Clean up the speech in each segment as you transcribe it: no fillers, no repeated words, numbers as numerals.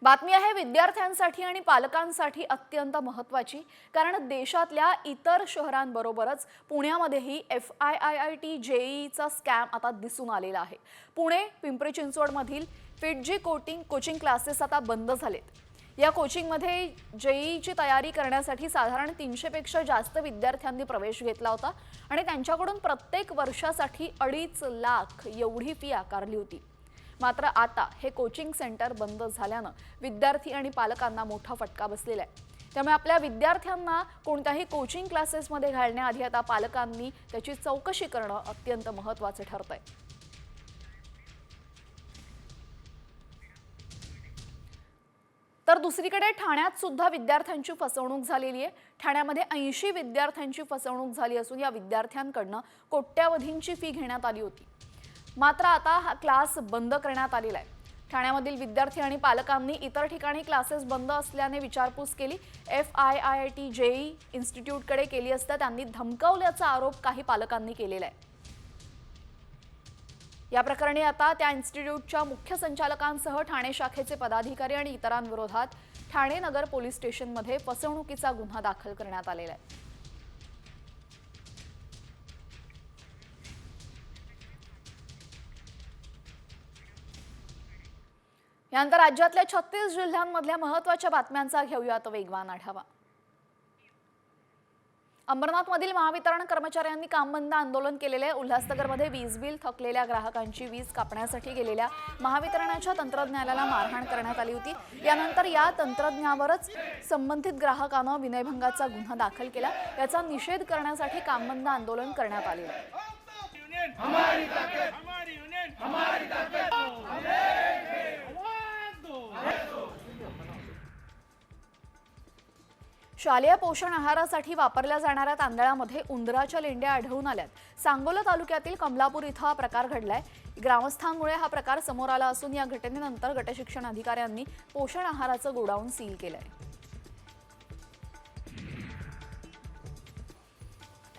बातमी आहे विद्यार्थ्यांसाठी आणि पालकांसाठी अत्यंत महत्त्वाची, कारण देशातल्या इतर शहरांबरोबरच पुण्यामध्येही FIIT JEEचा स्कॅम आता दिसून आलेला आहे। पुणे पिंपरी चिंचवडमधील फिटजी कोचिंग क्लासेस आता बंद झालेत। या कोचिंगमध्ये JEEची तयारी करण्यासाठी साधारण 300 पेक्षा जास्त विद्यार्थ्यांनी प्रवेश घेतला होता आणि त्यांच्याकडून प्रत्येक वर्षासाठी 2.5 लाख एवढी फी आकारली होती। मात्र आता हे कोचिंग सेंटर बंद झाल्याने विद्यार्थी आणि पालकांना मोठा फटका बसलेला आहे। त्यामुळे आपल्या विद्यार्थ्यांना कोणत्याही कोचिंग क्लासेसमध्ये घालण्याआधी आता पालकांनी त्याची चौकशी करणं अत्यंत महत्त्वाचं ठरतंय। तर दुसरीकडे ठाण्यात सुद्धा विद्यार्थ्यांची फसवणूक झालेली आहे। ठाण्यामध्ये 80 विद्यार्थ्यांची फसवणूक झाली असून या विद्यार्थ्यांकडून कोट्यावधींची फी घेण्यात आली होती। मात्र आता हा क्लास बंद करण्यात आलेला आहे। ठाण्यामधील विद्यार्थी आणि पालकांनी इतर ठिकाणी क्लासेस बंद असल्याने विचारपूस केली। FIIT JEE इन्स्टिट्यूटकडे केली असता त्यांनी धमकावल्याचा आरोप काही पालकांनी केलेला आहे। या प्रकरणी आता त्या इन्स्टिट्यूटच्या मुख्य संचालकांसह ठाणे शाखेचे पदाधिकारी आणि इतरांविरोधात ठाणे नगर पोलीस स्टेशनमध्ये फसवणुकीचा गुन्हा दाखल करण्यात आलेला आहे। यानंतर राज्यातल्या 36 जिल्ह्यांमधल्या महत्त्वाच्या बातम्यांचा घेऊयात वेगवान आढावा। अंबरनाथमधील महावितरण कर्मचाऱ्यांनी काम बंद आंदोलन केलेले। उल्हासनगरमध्ये वीज बिल थकलेल्या ग्राहकांची वीज कापण्यासाठी गेलेल्या महावितरणाच्या तंत्रज्ञानाला मारहाण करण्यात आली होती। यानंतर या तंत्रज्ञावरच संबंधित ग्राहकांना विनयभंगाचा गुन्हा दाखल केला। याचा निषेध करण्यासाठी काम बंद आंदोलन करण्यात आले। शालेय पोषण आहारासाठी वापरल्या जाणाऱ्या तांदळामध्ये उंदराच्या लेंड्या आढळून आल्यात। सांगोला तालुक्यातील कमलापूर इथं हा प्रकार घडलाय। ग्रामस्थांमुळे हा प्रकार समोर आला असून या घटनेनंतर गटशिक्षण अधिकाऱ्यांनी पोषण आहाराचं गोडाऊन सील केलंय।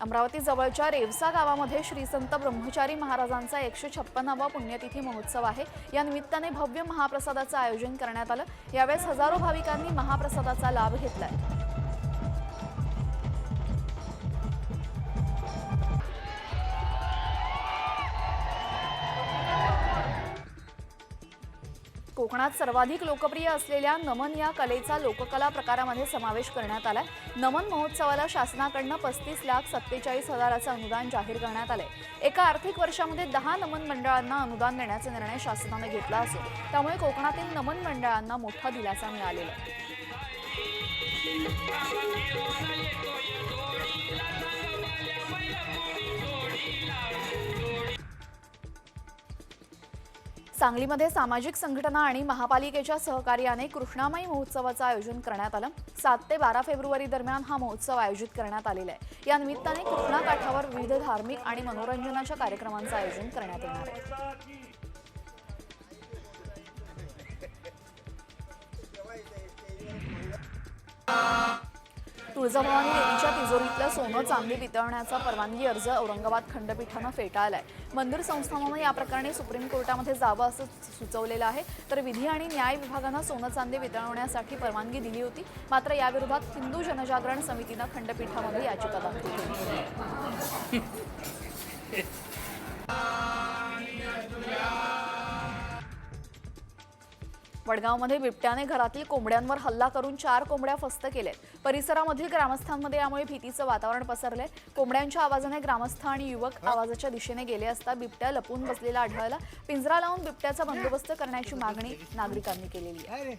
अमरावती जवळच्या रेवसा गावामध्ये श्री संत ब्रह्मचारी महाराजांचा 156वा पुण्यतिथी महोत्सव आहे। या निमित्ताने भव्य महाप्रसादाचं आयोजन करण्यात आलं। यावेळेस हजारो भाविकांनी महाप्रसादाचा लाभ घेतलाय। कोकणात सर्वाधिक लोकप्रिय असलेल्या नमन या कलेचा लोककला प्रकारामध्ये समावेश करण्यात आलाय। नमन महोत्सवाला शासनाकडून 35,47,000चं अनुदान जाहीर करण्यात आलंय। एका आर्थिक वर्षामध्ये 10 नमन मंडळांना अनुदान देण्याचा निर्णय शासनाने घेतला असून त्यामुळे कोकणातील नमन मंडळांना मोठा दिलासा मिळालेला आहे। सांगलीमध्ये सामाजिक संघटना आणि महापालिकेच्या सहकार्याने कृष्णामाई महोत्सवाचं आयोजन करण्यात आलं। 7 ते 12 फेब्रुवारी दरम्यान हा महोत्सव आयोजित करण्यात आलेला आहे। या निमित्ताने कृष्णा काठावर विविध धार्मिक आणि मनोरंजनाच्या कार्यक्रमांचं आयोजन करण्यात येणार आहे। तुळजाभवानी देवीच्या तिजोरीतलं सोनं चांदी वितळण्याचा परवानगी अर्ज औरंगाबाद खंडपीठानं फेटाळलाय। मंदिर संस्थानानं या प्रकरणी सुप्रीम कोर्टामध्ये जावं असं सुचवलेलं आहे। तर विधी आणि न्याय विभागानं सोनं चांदी वितळवण्यासाठी परवानगी दिली होती। मात्र याविरोधात हिंदू जनजागरण समितीनं खंडपीठामध्ये याचिका दाखल केली। वडगावमध्ये बिबट्याने घरातील कोंबड्यांवर हल्ला करून 4 कोंबड्या फस्त केल्यात। परिसरामधील ग्रामस्थांमध्ये यामुळे भीतीचं वातावरण पसरलंय। कोंबड्यांच्या आवाजाने ग्रामस्थ आणि युवक आवाजाच्या दिशेने गेले असता बिबट्या लपून बसलेला आढळला। पिंजरा लावून बिबट्याचा बंदोबस्त करण्याची मागणी नागरिकांनी केलेली आहे।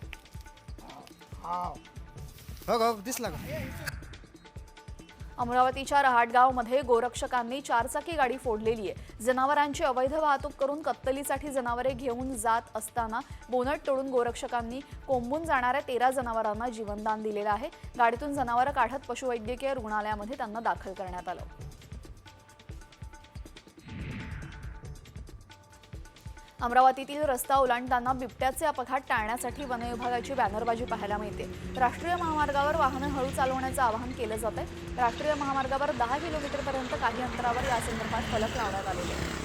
अमरावतीच्या रहाटगावमध्ये गोरक्षकांनी 4चाकी गाडी फोडलेली आहे। जनावरांची अवैध वाहतूक करून कत्तलीसाठी जनावरे घेऊन जात असताना बोनट तोडून गोरक्षकांनी कोंबून जाणाऱ्या 13 जनावरांना जीवनदान दिलेलं आहे। गाडीतून जनावरं काढत पशुवैद्यकीय रुग्णालयामध्ये त्यांना दाखल करण्यात आलं। अमरावतीतील रस्ता ओलांडताना बिबट्याचे अपघात टाळण्यासाठी वन विभागाची बॅनरबाजी पाहायला मिळते। राष्ट्रीय महामार्गावर वाहनं हळू चालवण्याचं आवाहन केलं जातंय। राष्ट्रीय महामार्गावर 10 किलोमीटरपर्यंत काही अंतरावर या संदर्भात फलक लावण्यात आलेले आहेत।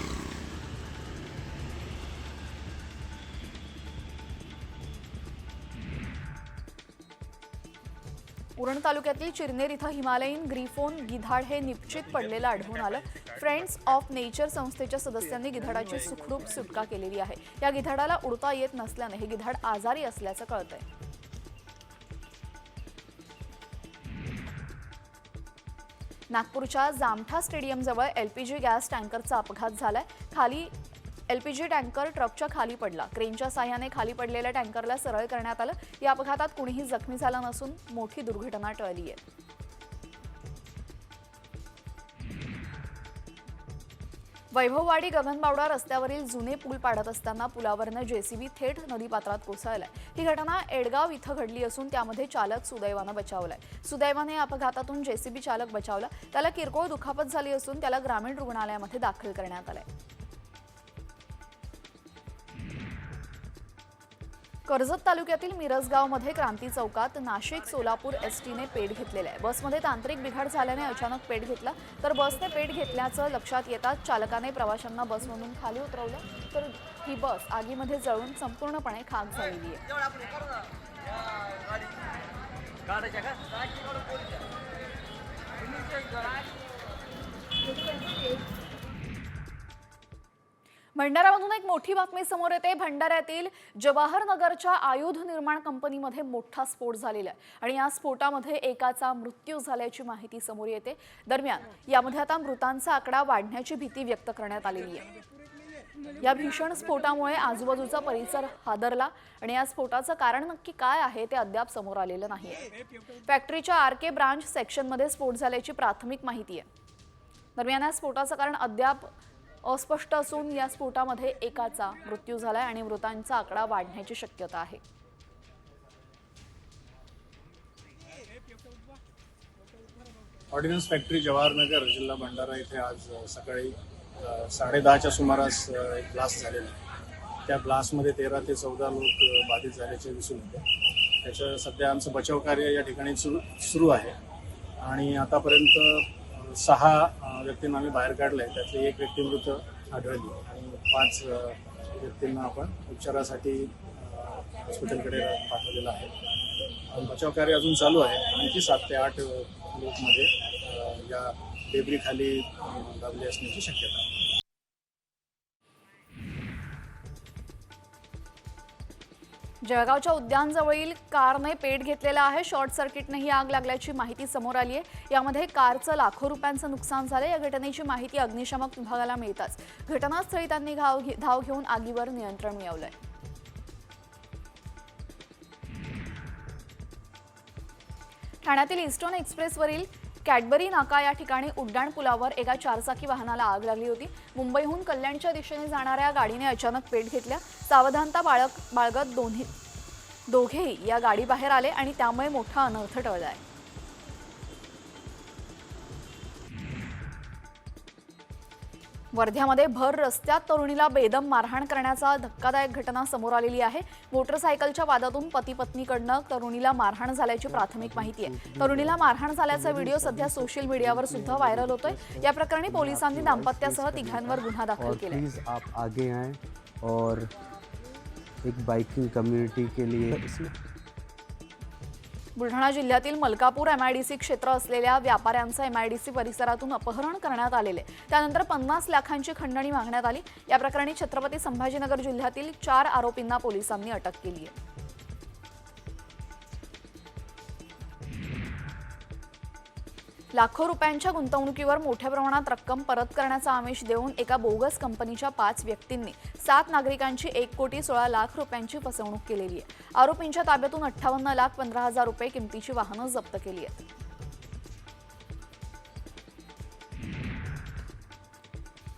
उरण तालुक्यातील चिरनेर इथं हिमालयीन ग्रिफोन गिधाड हे निपचित पडलेलं आढळून आलं। फ्रेंड्स ऑफ नेचर संस्थेच्या सदस्यांनी गिधाडाची सुखरूप सुटका केलेली आहे। या गिधाडाला उडता येत नसल्याने हे गिधाड आजारी असल्याचं कळतंय। नागपूरच्या जामठा स्टेडियमजवळ एलपीजी गॅस टँकरचा अपघात झालाय। खाली एलपीजी टँकर ट्रकच्या खाली पडला। क्रेनच्या साहाय्याने खाली पडलेल्या टँकरला सरळ करण्यात आलं। या अपघातात कुणीही जखमी झालं नसून मोठी दुर्घटना टळली आहे। वैभववाडी गगनबावडा रस्त्यावरील जुने पूल पाडत असताना पुलावरनं जेसीबी थेट नदीपात्रात कोसळलाय। ही घटना एडगाव इथं घडली असून त्यामध्ये चालक सुदैवानं बचावलाय। सुदैवाने या अपघातातून जेसीबी चालक बचावला। त्याला किरकोळ दुखापत झाली असून त्याला ग्रामीण रुग्णालयामध्ये दाखल करण्यात आलंय। कर्जत तालुक्यातील मिरजगावमध्ये क्रांती चौकात नाशिक सोलापूर एसटीने पेट घेतलेला आहे। बसमध्ये तांत्रिक बिघाड झाल्याने अचानक पेट घेतला, तर बसने पेट घेतल्याचं लक्षात येताच चालकाने प्रवाशांना बसमधून खाली उतरवलं, तर ही बस आगीमध्ये जळून संपूर्णपणे खाक झालेली आहे। भंडाऱ्यामधून एक मोठी बातमी समोर येते। भंडाऱ्यातील जवाहरनगरच्या आयुध निर्माण कंपनीमध्ये मोठा स्फोट झालेला आहे आणि या स्फोटामध्ये एकाचा मृत्यू झाल्याची माहिती समोर येते। दरम्यान यामध्ये आता मृतांचा आकडा वाढण्याची भीती व्यक्त करण्यात आलेली आहे। या भीषण स्फोटामुळे आजूबाजूचा परिसर हादरला आणि या स्फोटाचं कारण नक्की काय आहे ते अद्याप समोर आलेलं नाहीये। फॅक्टरीच्या आरके ब्रांच सेक्शनमध्ये स्फोट झाल्याची प्राथमिक माहिती आहे। दरम्यान या स्फोटाचं कारण अद्याप अस्पष्ट असून या स्फोटामध्ये एकाचा मृत्यू झालाय आणि मृतांचा आकडा वाढण्याची शक्यता आहे। ऑर्डिनन्स फॅक्टरी जवाहरनगर जिल्हा भंडारा इथे आज सकाळी 10:30च्या सुमारास एक ब्लास्ट झालेला आहे। त्या ब्लास्टमध्ये 13 ते 14 लोक बाधित झाल्याचे दिसून येते। त्याचं सध्या आमचं बचाव कार्य या ठिकाणी सुरू आहे आणि आतापर्यंत 6 व्यक्तींना आम्ही बाहेर काढले। त्यातली एक व्यक्ती मृत आढळली आणि 5 व्यक्तींना आपण उपचारासाठी हॉस्पिटलकडे पाठवलेलं आहे। बचाव कार्य अजून चालू आहे। आणखी 7 ते 8 लोकमध्ये या डेब्रीखाली दाबले असण्याची शक्यता आहे। जळगावच्या उद्यानजवळील कारने पेट घेतलेला आहे। शॉर्ट सर्किटने ही आग लागल्याची माहिती समोर आली आहे। यामध्ये कारचं लाखो रुपयांचं नुकसान झालं। या घटनेची माहिती अग्निशमन विभागाला मिळताच घटनास्थळी त्यांनी धाव घेऊन आगीवर नियंत्रण मिळवलंय। ठाण्यातील ईस्टर्न एक्सप्रेसवरील कॅडबरी नाका या ठिकाणी उड्डाण पुलावर एका 4चाकी वाहनाला आग लागली होती। मुंबईहून कल्याणच्या दिशेने जाणाऱ्या गाडीने अचानक पेट घेतल्या। सावधानता बाळगत दोघेही या गाडीबाहेर आले आणि त्यामुळे मोठा अनर्थ टळलाय। वर्ध्यामध्ये भर रस्त्यात तरुणीला बेदम मारहाण करण्याचा धक्कादायक घटना समोर आलेली आहे। मोटरसायकलच्या वादातून पती पत्नीकडनं तरुणीला मारहाण झाल्याची प्राथमिक माहिती आहे। तरुणीला मारहाण झाल्याचा व्हिडिओ सध्या सोशल मीडियावर सुद्धा व्हायरल होतोय। या प्रकरणी पोलिसांनी दाम्पत्यासह तिघांवर गुन्हा दाखल केलाय। प्लीज आप आगे आएं और एक बाइकिंग कम्युनिटी के लिए बुलढाणा जिल्ह्यातील मलकापूर एमआयडीसी क्षेत्र असलेल्या व्यापाऱ्यांचं एमआयडीसी परिसरातून अपहरण करण्यात आलेले। त्यानंतर 50 लाखांची खंडणी मागण्यात आली। या प्रकरणी छत्रपती संभाजीनगर जिल्ह्यातील 4 आरोपींना पोलिसांनी अटक केली आहे। लाखो रुपयांच्या गुंतवणुकीवर मोठ्या प्रमाणात रक्कम परत करण्याचा आमिष देऊन एका बोगस कंपनीच्या 5 व्यक्तींनी 7 नागरिकांची 1,16,00,000 रुपयांची फसवणूक केलेली आहे। आरोपींच्या ताब्यातून 58,15,000 रुपये किमतीची वाहनं जप्त केली आहेत।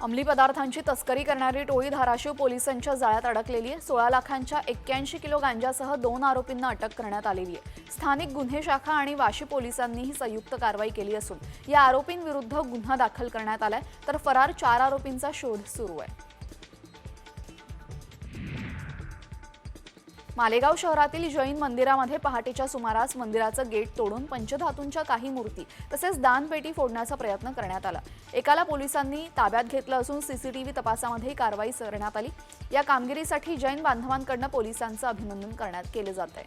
अंमली पदार्थांची तस्करी करणारी टोळी धाराशिव पोलिसांच्या जाळ्यात अडकलेली आहे। 16 लाखांच्या 81 किलो गांजासह 2 आरोपींना अटक करण्यात आलेली आहे। स्थानिक गुन्हे शाखा आणि वाशी पोलिसांनी ही संयुक्त कारवाई केली असून या आरोपींविरुद्ध गुन्हा दाखल करण्यात आलाय, तर फरार 4 आरोपींचा शोध सुरू आहे। मालेगाव शहरातील जैन मंदिरामध्ये पहाटेच्या सुमारास मंदिराचं गेट तोडून पंचधातूंच्या काही मूर्ती तसेच दानपेटी फोडण्याचा प्रयत्न करण्यात आला। एकाला पोलिसांनी ताब्यात घेतलं असून सीसीटीव्ही तपासामध्ये कारवाई करण्यात आली। या कामगिरीसाठी जैन बांधवांकडून पोलिसांचं अभिनंदन केलं जात आहे।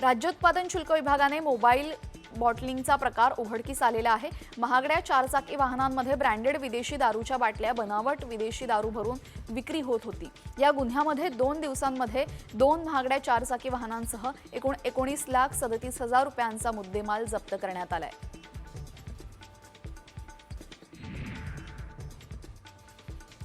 राज्य उत्पादन शुल्क विभागाने मोबाईल बॉटलिंगचा प्रकार उघडकीस आलेला आहे। महागड्या चारचाकी वाहनांमध्ये ब्रँडेड विदेशी दारूच्या बाटल्या बनावट विदेशी दारू भरून विक्री होत होती। या गुन्ह्यामध्ये 2 दिवसांमध्ये 2 महागड्या चारचाकी वाहनांसह एकूण 19,37,000 रुपयांचा मुद्देमाल जप्त करण्यात आलाय।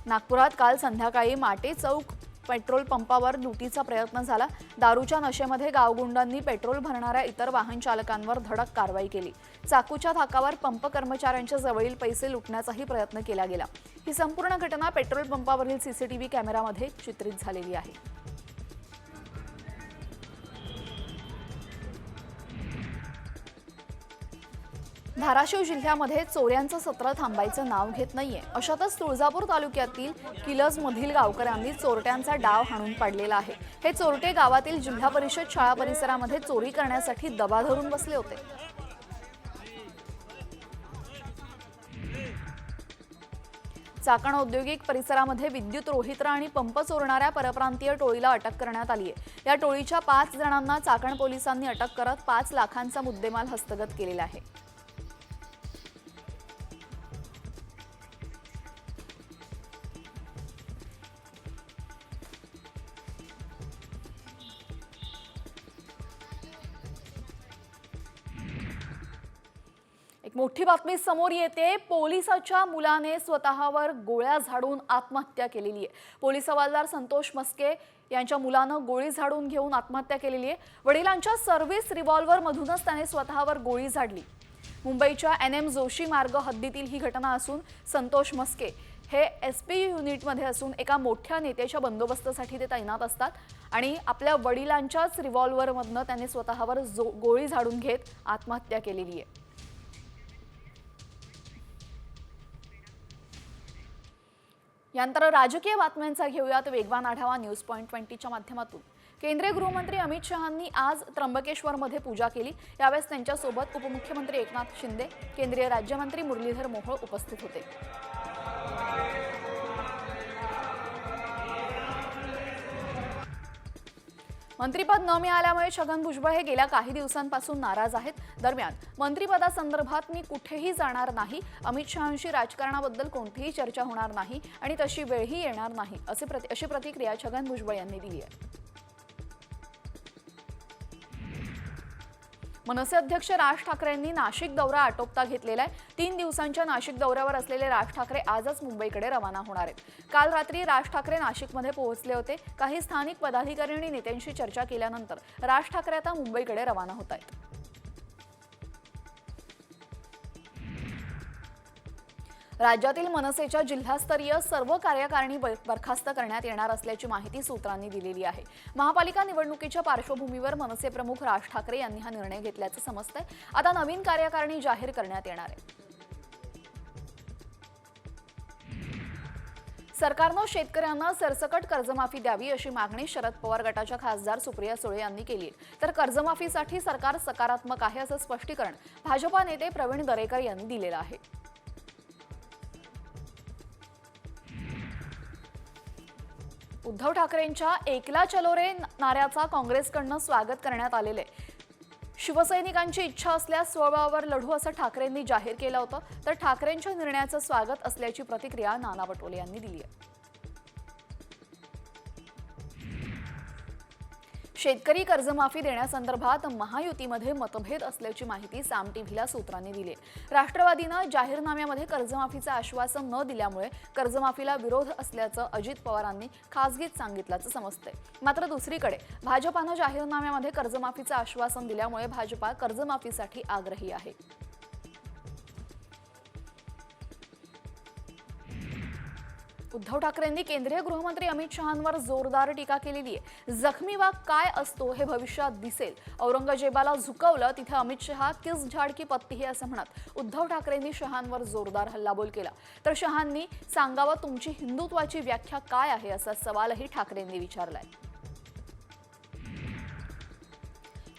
नागपुरात काल संध्याकाळी माटे चौक पेट्रोल पंपावर लुटीचा प्रयत्न झाला। दारूच्या नशेमध्ये गावगुंडांनी पेट्रोल भरणाऱ्या इतर वाहन चालकांवर धडक कारवाई केली। चाकूच्या धाकावर पंप कर्मचाऱ्यांच्या जवळील पैसे लुटण्याचाही प्रयत्न केला गेला। ही संपूर्ण घटना पेट्रोल पंपावरील सीसीटीव्ही कॅमेऱ्यामध्ये चित्रित झालेली आहे। धाराशिव जिल्ह्यामध्ये चोऱ्यांचं सत्र थांबायचं नाव घेत नाहीये। अशातच तुळजापूर तालुक्यातील किलजमधील गावकऱ्यांनी चोरट्यांचा डाव हाणून पाडलेला आहे। हे चोरटे गावातील जिल्हा परिषद शाळा परिसरामध्ये चोरी करण्यासाठी दबा धरून बसले होते। चाकण औद्योगिक परिसरामध्ये विद्युत रोहित्र आणि पंप चोरणाऱ्या परप्रांतीय टोळीला अटक करण्यात आली आहे। या टोळीच्या 5 जणांना चाकण पोलिसांनी अटक करत 5 लाखांचा मुद्देमाल हस्तगत केलेला आहे। एक मोठी बातमी समोर येते। पोलिसाच्या मुलाने स्वतःवर गोळ्या झाडून आत्महत्या केलेली आहे। पोलीस हवालदार संतोष मस्के यांच्या मुलानं गोळी झाडून घेऊन आत्महत्या केलेली आहे। वडिलांच्या सर्व्हिस रिव्हॉल्व्हर मधूनच त्याने स्वतःवर गोळी झाडली। मुंबईच्या NM जोशी मार्ग हद्दीतील ही घटना असून संतोष मस्के हे SP युनिटमध्ये असून एका मोठ्या नेत्याच्या बंदोबस्तासाठी ते तैनात असतात आणि आपल्या वडिलांच्याच रिव्हॉल्व्हरमधनं त्याने स्वतःवर गोळी झाडून घेत आत्महत्या केलेली आहे। यानंतर राजकीय बातम्यांचा घेऊयात वेगवान आढावा न्यूज पॉइंट 20च्या माध्यमातून। केंद्रीय गृहमंत्री अमित शहांनी आज त्र्यंबकेश्वरमध्ये पूजा केली। यावेळेस त्यांच्यासोबत उपमुख्यमंत्री एकनाथ शिंदे, केंद्रीय राज्यमंत्री मुरलीधर मोहोळ उपस्थित होते। मंत्रिपद न मिळाल्यामुळे छगन भुजबळ हे गेल्या काही दिवसांपासून नाराज आहेत। दरम्यान मंत्रिपदासंदर्भात मी कुठेही जाणार नाही, अमित शहांशी राजकारणाबद्दल कोणतीही चर्चा होणार नाही आणि तशी वेळही येणार नाही अशी प्रतिक्रिया छगन भुजबळ यांनी दिली आहे। मनसे अध्यक्ष राज ठाकरेंनी नाशिक दौरा आटोपता घेतलेला आहे। 3 दिवसांच्या नाशिक दौऱ्यावर असलेले राज ठाकरे आजच मुंबईकडे रवाना होणार आहेत। काल रात्री राज ठाकरे नाशिकमध्ये पोहोचले होते। काही स्थानिक पदाधिकारी आणि नेत्यांशी चर्चा केल्यानंतर राज ठाकरे आता मुंबईकडे रवाना होत आहेत। राज्यातील मनसेच्या जिल्हास्तरीय सर्व कार्यकारिणी बरखास्त करण्यात येणार असल्याची माहिती सूत्रांनी दिलेली आहे। महापालिका निवडणुकीच्या पार्श्वभूमीवर मनसे प्रमुख राज ठाकरे यांनी हा निर्णय घेतल्याचं समजतंय। आता नवीन कार्यकारिणी जाहीर करण्यात येणार आहे। सरकारनं शेतकऱ्यांना सरसकट कर्जमाफी द्यावी अशी मागणी शरद पवार गटाच्या खासदार सुप्रिया सुळे यांनी केली आहे। तर कर्जमाफीसाठी सरकार सकारात्मक आहे असं स्पष्टीकरण भाजपा नेते प्रवीण दरेकर यांनी दिलेलं आहे। उद्धव ठाकरेंच्या एकला चलो रे नाऱ्याचा काँग्रेसकडून स्वागत करण्यात आलेले। शिवसैनिकांची इच्छा असल्यास स्वबळावर लढू असं ठाकरेंनी जाहीर केलं होतं। तर ठाकरेंच्या निर्णयाचं स्वागत असल्याची प्रतिक्रिया नाना पटोले यांनी दिली आहे। शेतकरी कर्जमाफी देण्यासंदर्भात महायुतीमध्ये मतभेद असल्याची माहिती साम टीव्हीला सूत्रांनी दिली आहे। राष्ट्रवादीनं जाहीरनाम्यामध्ये कर्जमाफीचं आश्वासन न दिल्यामुळे कर्जमाफीला विरोध असल्याचं अजित पवारांनी खासगीत सांगितल्याचं समजतंय। मात्र दुसरीकडे भाजपानं जाहीरनाम्यामध्ये कर्जमाफीचं आश्वासन दिल्यामुळे भाजपा कर्जमाफीसाठी आग्रही आहे। उद्धव ठाकरेंनी केंद्रीय गृहमंत्री अमित शहांवर जोरदार टीका केलेली आहे। जखमी वाघ काय असतो हे भविष्यात दिसेल। औरंगजेबाला झुकवलं तिथे अमित शहा किस झाड की पत्ती हे असं म्हणत उद्धव ठाकरेंनी शहांवर जोरदार हल्लाबोल केला। तर शहांनी सांगावं तुमची हिंदुत्वाची व्याख्या काय आहे असा सवालही ठाकरेंनी विचारलाय।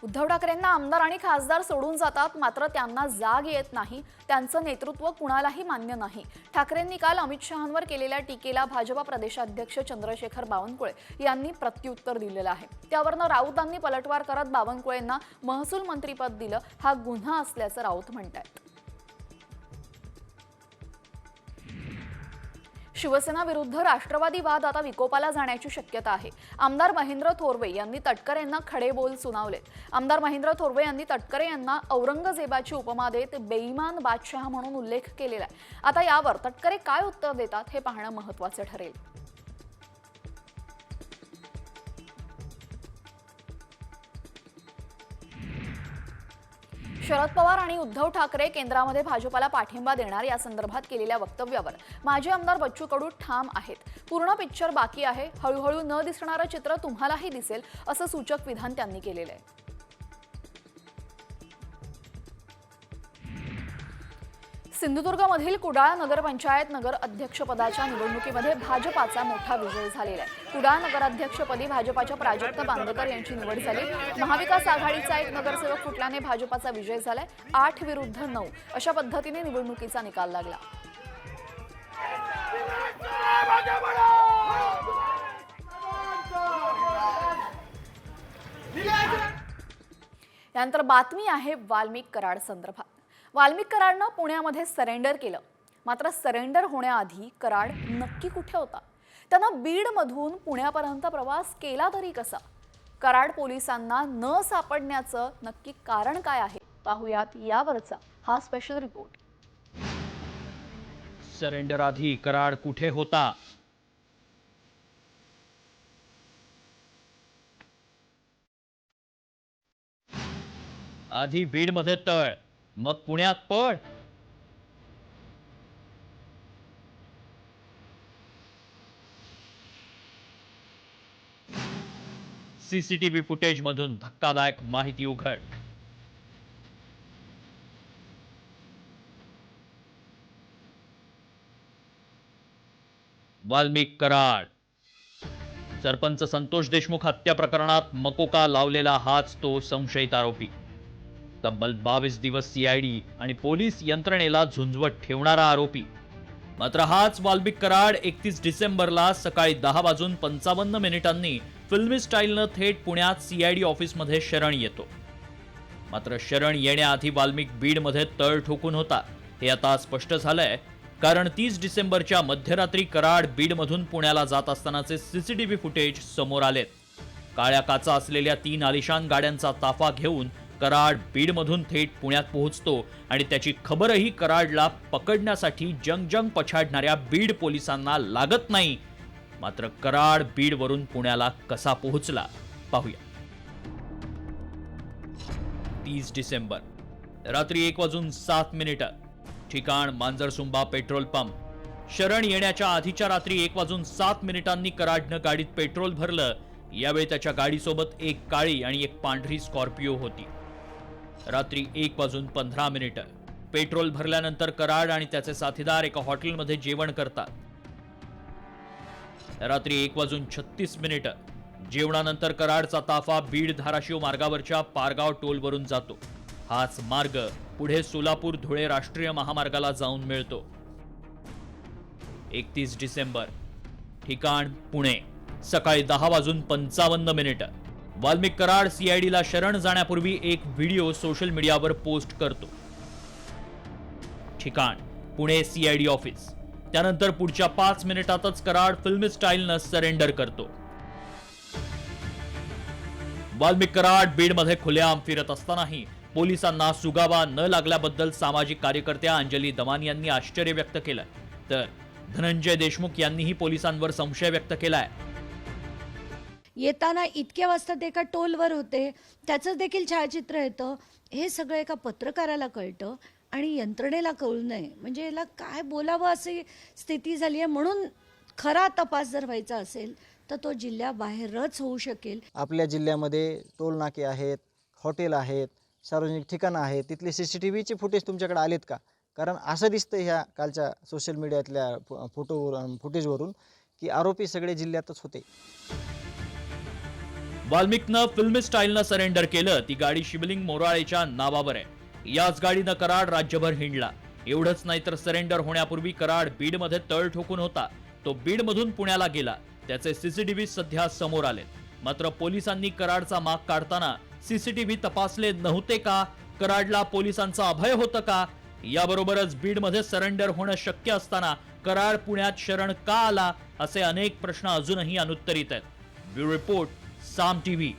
उद्धव ठाकरेंना आमदार आणि खासदार सोडून जातात, मात्र त्यांना जाग येत नाही. त्यांचं नेतृत्व कुणालाही मान्य नाही. ठाकरेंनी काल अमित शहांवर केलेल्या टीकेला भाजपा प्रदेशाध्यक्ष चंद्रशेखर बावनकुळे यांनी प्रत्युत्तर दिलेलं आहे. त्यावरनं राऊतांनी पलटवार करत बावनकुळेंना महसूल मंत्रीपद दिलं. हा गुन्हा असल्याचं राऊत म्हणतात. शिवसेना विरुद्ध राष्ट्रवादी वाद आता विकोपाला जाण्याची शक्यता आहे. आमदार महेंद्र थोरवे यांनी तटकरे यांना खडे बोल सुनावलेत. आमदार महेंद्र थोरवे यांनी तटकरे यांना औरंगजेबाची उपमा देत बेईमान बादशाह म्हणून उल्लेख केलेला आहे. आता यावर तटकरे काय उत्तर देतात हे पाहणं महत्त्वाचं ठरेल. शरद पवार आणि उद्धव ठाकरे केंद्रामध्ये भाजपला पाठिंबा देणार या संदर्भात केलेल्या वक्तव्यावर माजी आमदार बच्चू कडू ठाम आहेत. पूर्ण पिक्चर बाकी आहे. हळूहळू न दिसणारं चित्र तुम्हालाही दिसेल असं सूचक विधान त्यांनी केलेलं आहे. सिंधुदुर्गमधील कुडाळ नगरपंचायत नगर अध्यक्षपदाच्या निवडणुकीमध्ये भाजपाचा मोठा विजय झालेला आहे. कुडाळ नगराध्यक्षपदी भाजपाच्या प्राजक्त बांदेकर यांची निवड झाली. महाविकास आघाडीचा एक नगरसेवक फुटल्याने भाजपाचा विजय झालाय. 8 विरुद्ध 9 अशा पद्धतीने निवडणुकीचा निकाल लागला. यानंतर बातमी आहे वाल्मिक कराड संदर्भात. वाल्मिक कराडनं पुण्यामध्ये सरेंडर केलं. मात्र सरेंडर होण्याआधी कराड नक्की कुठे होता? त्यानं बीडमधून पुण्यापर्यंत प्रवास केला तरी कसा? कराड पोलिसांना न सापडण्याचं नक्की कारण काय आहे? पाहूयात यावरचा हा स्पेशल रिपोर्ट. सरेंडर आधी कराड कुठे होता? आधी बीडमध्ये तळ, मग पुण्यात पळ. सीसीटीव्ही फुटेज मधून धक्कादायक माहिती उघड. वाल्मिक कराड. सरपंच संतोष देशमुख हत्या प्रकरणात मकोका लावलेला हाच तो संशयित आरोपी. तब्बल 22 दिवस सीआयडी आणि पोलीस यंत्रणेला झुंजवत ठेवणारा आरोपी. मात्र हाच वाल्मिक कराड 31 डिसेंबरला सकाळी 10:55 फिल्मी स्टाईलनं थेट पुण्यात सीआयडी ऑफिसमध्ये शरण येतो. मात्र शरण येण्याआधी वाल्मिक बीडमध्ये तळ ठोकून होता हे आता स्पष्ट झालंय. कारण 30 डिसेंबरच्या मध्यरात्री कराड बीडमधून पुण्याला जात असतानाचे सीसीटीव्ही फुटेज समोर आलेत. काळ्या काचा असलेल्या 3 आलिशान गाड्यांचा ताफा घेऊन कराड बीडमधून थेट पुण्यात पोहोचतो आणि त्याची खबरही कराडला पकडण्यासाठी जंग पछाडणाऱ्या बीड पोलिसांना लागत नाही. मात्र कराड बीडवरून पुण्याला कसा पोहोचला पाहूया. 30 डिसेंबर रात्री 1:07. ठिकाण मांजरसुंबा पेट्रोल पंप. शरण येण्याच्या आधीच्या रात्री 1:07 कराडनं गाडीत पेट्रोल भरलं. यावेळी त्याच्या गाडीसोबत एक काळी आणि एक पांढरी स्कॉर्पिओ होती. रात्री 1:15 पेट्रोल भरल्यानंतर कराड आणि त्याचे साथीदार एका हॉटेलमध्ये जेवण करतात. रात्री 1:36 जेवणानंतर कराडचा ताफा बीड धाराशिव मार्गावरच्या पारगाव टोलवरून जातो. हाच मार्ग पुढे सोलापूर धुळे राष्ट्रीय महामार्गाला जाऊन मिळतो. 31 डिसेंबर ठिकाण पुणे. सकाळी 10:55 वाल्मिक कराड सीआयडीला शरण जाण्यापूर्वी एक व्हिडिओ सोशल मीडियावर पोस्ट करतो. ठिकाण पुणे सीआयडी ऑफिस. त्यानंतर पुढच्या 5 मिनिटातच कराड फिल्मी स्टाईलनं सरेंडर करतो. वाल्मिक कराड बीडमध्ये खुलेआम फिरत असतानाही पोलिसांना सुगावा न लागल्याबद्दल सामाजिक कार्यकर्त्या अंजली दमान यांनी आश्चर्य व्यक्त केलं. तर धनंजय देशमुख यांनीही पोलिसांवर संशय व्यक्त केलाय. येताना इतक्या वाजता ते एका टोलवर होते, त्याचं देखील छायाचित्र येतं. हे सगळं एका पत्रकाराला कळतं आणि यंत्रणेला कळू नये म्हणजे याला काय बोलावं अशी स्थिती झाली आहे. म्हणून खरा तपास जर व्हायचा असेल तर तो जिल्ह्याबाहेरच होऊ शकेल. आपल्या जिल्ह्यामध्ये टोल नाके आहेत, हॉटेल आहेत, सार्वजनिक ठिकाणं आहेत. तिथले CCTVचे फुटेज तुमच्याकडे आलेत का? कारण असं दिसतं ह्या कालच्या सोशल मीडियातल्या फुटेजवरून की आरोपी सगळे जिल्ह्यातच होते. वाल्मिकनं फिल्मी स्टाईलनं सरेंडर केलं. ती गाडी शिवलिंग मोराळेच्या नावावर आहे. याच गाडीनं कराड राज्यभर हिंडला. एवढंच नाही तर सरेंडर होण्यापूर्वी कराड बीडमध्ये तळ ठोकून होता. तो बीडमधून पुण्याला गेला. त्याचे सीसीटीव्ही सध्या समोर आले. मात्र पोलिसांनी कराडचा माग काढताना सीसीटीव्ही तपासले नव्हते का? कराडला पोलिसांचं अभय होतं का? याबरोबरच बीडमध्ये सरेंडर होणं शक्य असताना कराड पुण्यात शरण का आला? असे अनेक प्रश्न अजूनही अनुत्तरित आहेत. ब्युरो रिपोर्ट, साम टीव्ही.